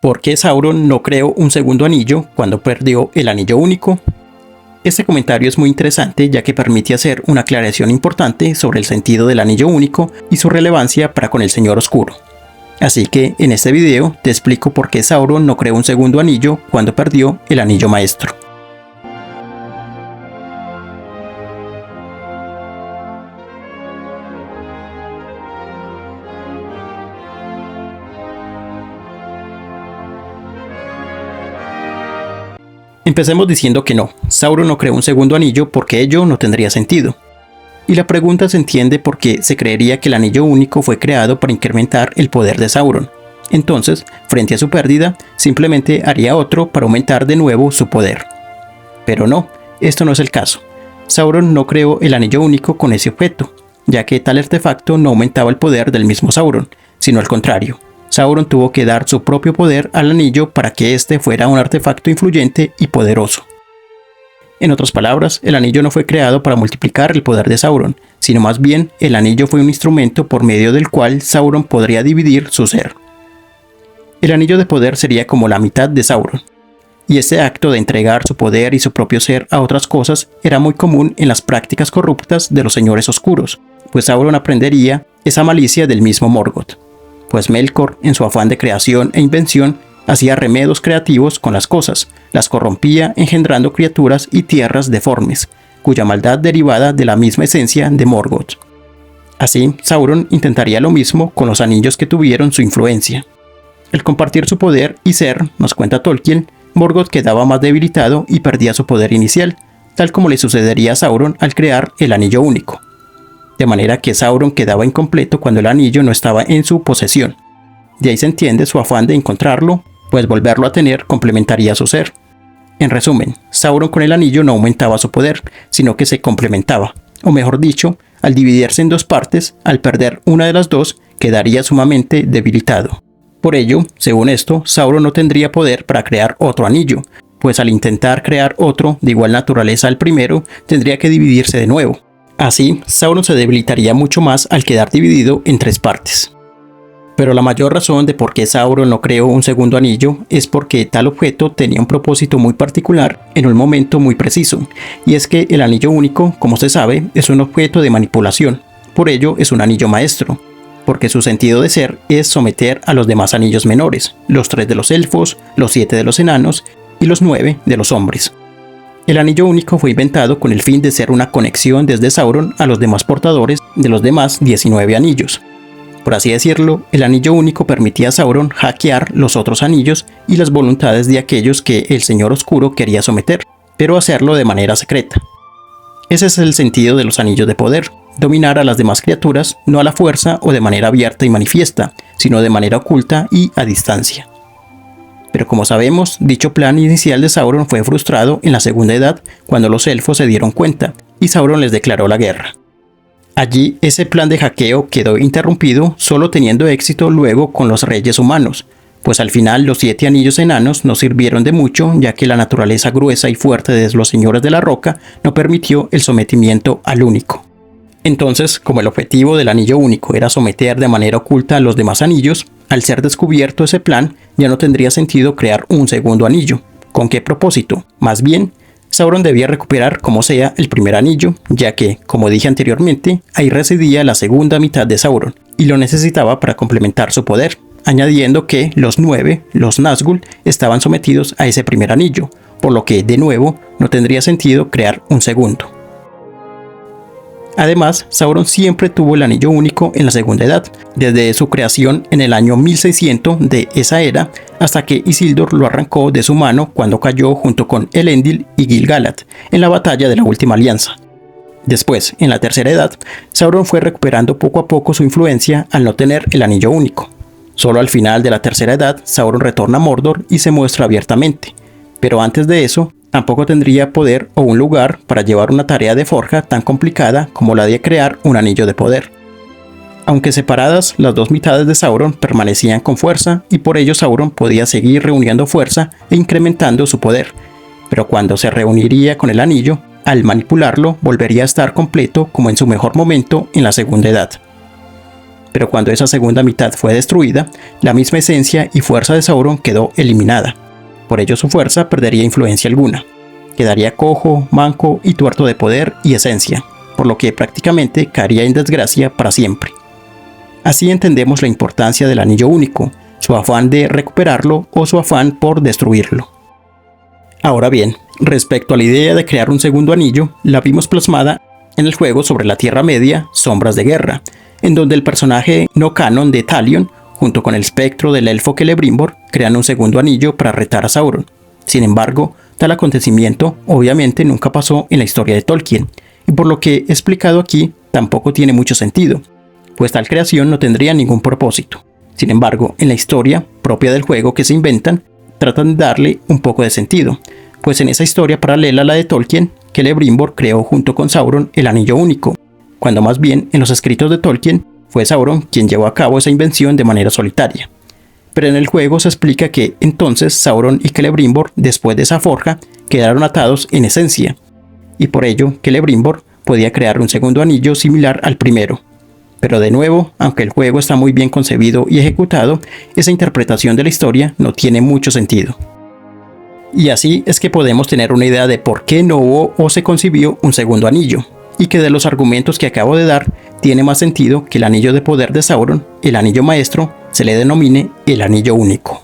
¿Por qué Sauron no creó un segundo anillo cuando perdió el anillo único? Este comentario es muy interesante ya que permite hacer una aclaración importante sobre el sentido del anillo único y su relevancia para con el Señor Oscuro. Así que en este video te explico por qué Sauron no creó un segundo anillo cuando perdió el anillo maestro. Empecemos diciendo que no, Sauron no creó un segundo anillo porque ello no tendría sentido. Y la pregunta se entiende porque se creería que el anillo único fue creado para incrementar el poder de Sauron. Entonces, frente a su pérdida, simplemente haría otro para aumentar de nuevo su poder. Pero no, esto no es el caso. Sauron no creó el anillo único con ese objeto, ya que tal artefacto no aumentaba el poder del mismo Sauron, sino al contrario. Sauron tuvo que dar su propio poder al anillo para que éste fuera un artefacto influyente y poderoso. En otras palabras, el anillo no fue creado para multiplicar el poder de Sauron, sino más bien el anillo fue un instrumento por medio del cual Sauron podría dividir su ser. El anillo de poder sería como la mitad de Sauron, y este acto de entregar su poder y su propio ser a otras cosas era muy común en las prácticas corruptas de los señores oscuros, pues Sauron aprendería esa malicia del mismo Morgoth. Pues Melkor, en su afán de creación e invención, hacía remedos creativos con las cosas, las corrompía engendrando criaturas y tierras deformes, cuya maldad derivada de la misma esencia de Morgoth. Así, Sauron intentaría lo mismo con los anillos que tuvieron su influencia. Al compartir su poder y ser, nos cuenta Tolkien, Morgoth quedaba más debilitado y perdía su poder inicial, tal como le sucedería a Sauron al crear el anillo único. De manera que Sauron quedaba incompleto cuando el anillo no estaba en su posesión. De ahí se entiende su afán de encontrarlo, pues volverlo a tener complementaría su ser. En resumen, Sauron con el anillo no aumentaba su poder, sino que se complementaba, o mejor dicho, al dividirse en dos partes, al perder una de las dos, quedaría sumamente debilitado. Por ello, según esto, Sauron no tendría poder para crear otro anillo, pues al intentar crear otro de igual naturaleza al primero, tendría que dividirse de nuevo. Así, Sauron se debilitaría mucho más al quedar dividido en tres partes. Pero la mayor razón de por qué Sauron no creó un segundo anillo es porque tal objeto tenía un propósito muy particular en un momento muy preciso, y es que el anillo único, como se sabe, es un objeto de manipulación, por ello es un anillo maestro, porque su sentido de ser es someter a los demás anillos menores, los 3 de los elfos, los 7 de los enanos y los 9 de los hombres. El anillo único fue inventado con el fin de ser una conexión desde Sauron a los demás portadores de los demás 19 anillos. Por así decirlo, el anillo único permitía a Sauron hackear los otros anillos y las voluntades de aquellos que el Señor Oscuro quería someter, pero hacerlo de manera secreta. Ese es el sentido de los anillos de poder, dominar a las demás criaturas no a la fuerza o de manera abierta y manifiesta, sino de manera oculta y a distancia. Pero como sabemos, dicho plan inicial de Sauron fue frustrado en la Segunda Edad cuando los elfos se dieron cuenta y Sauron les declaró la guerra. Allí ese plan de hackeo quedó interrumpido, solo teniendo éxito luego con los reyes humanos, pues al final los 7 anillos enanos no sirvieron de mucho ya que la naturaleza gruesa y fuerte de los señores de la roca no permitió el sometimiento al único. Entonces, como el objetivo del anillo único era someter de manera oculta a los demás anillos, al ser descubierto ese plan, ya no tendría sentido crear un segundo anillo. ¿Con qué propósito? Más bien, Sauron debía recuperar como sea el primer anillo, ya que, como dije anteriormente, ahí residía la segunda mitad de Sauron, y lo necesitaba para complementar su poder, añadiendo que los 9, los Nazgûl, estaban sometidos a ese primer anillo, por lo que, de nuevo, no tendría sentido crear un segundo. Además, Sauron siempre tuvo el anillo único en la Segunda Edad, desde su creación en el año 1600 de esa era, hasta que Isildur lo arrancó de su mano cuando cayó junto con Elendil y Gil-galad en la batalla de la Última Alianza. Después, en la Tercera Edad, Sauron fue recuperando poco a poco su influencia al no tener el anillo único. Solo al final de la Tercera Edad, Sauron retorna a Mordor y se muestra abiertamente, pero antes de eso, tampoco tendría poder o un lugar para llevar una tarea de forja tan complicada como la de crear un anillo de poder. Aunque separadas, las dos mitades de Sauron permanecían con fuerza y por ello Sauron podía seguir reuniendo fuerza e incrementando su poder, pero cuando se reuniría con el anillo, al manipularlo volvería a estar completo como en su mejor momento en la Segunda Edad. pero cuando esa segunda mitad fue destruida, la misma esencia y fuerza de Sauron quedó eliminada. Por ello su fuerza perdería influencia alguna. Quedaría cojo, manco y tuerto de poder y esencia, por lo que prácticamente caería en desgracia para siempre. Así entendemos la importancia del anillo único, su afán de recuperarlo o su afán por destruirlo. Ahora bien, respecto a la idea de crear un segundo anillo, la vimos plasmada en el juego sobre la Tierra Media, Sombras de Guerra, en donde el personaje no canon de Talion, junto con el espectro del elfo Celebrimbor, crean un segundo anillo para retar a Sauron. Sin embargo, tal acontecimiento obviamente nunca pasó en la historia de Tolkien, y por lo que he explicado aquí tampoco tiene mucho sentido, pues tal creación no tendría ningún propósito. Sin embargo, en la historia propia del juego que se inventan, tratan de darle un poco de sentido, pues en esa historia paralela a la de Tolkien, Celebrimbor creó junto con Sauron el Anillo Único, cuando más bien en los escritos de Tolkien fue Sauron quien llevó a cabo esa invención de manera solitaria. Pero en el juego se explica que entonces Sauron y Celebrimbor, después de esa forja, quedaron atados en esencia, y por ello Celebrimbor podía crear un segundo anillo similar al primero. Pero de nuevo, aunque el juego está muy bien concebido y ejecutado, esa interpretación de la historia no tiene mucho sentido. Y así es que podemos tener una idea de por qué no hubo o se concibió un segundo anillo, y que de los argumentos que acabo de dar, tiene más sentido que el anillo de poder de Sauron, el anillo maestro, se le denomine el anillo único.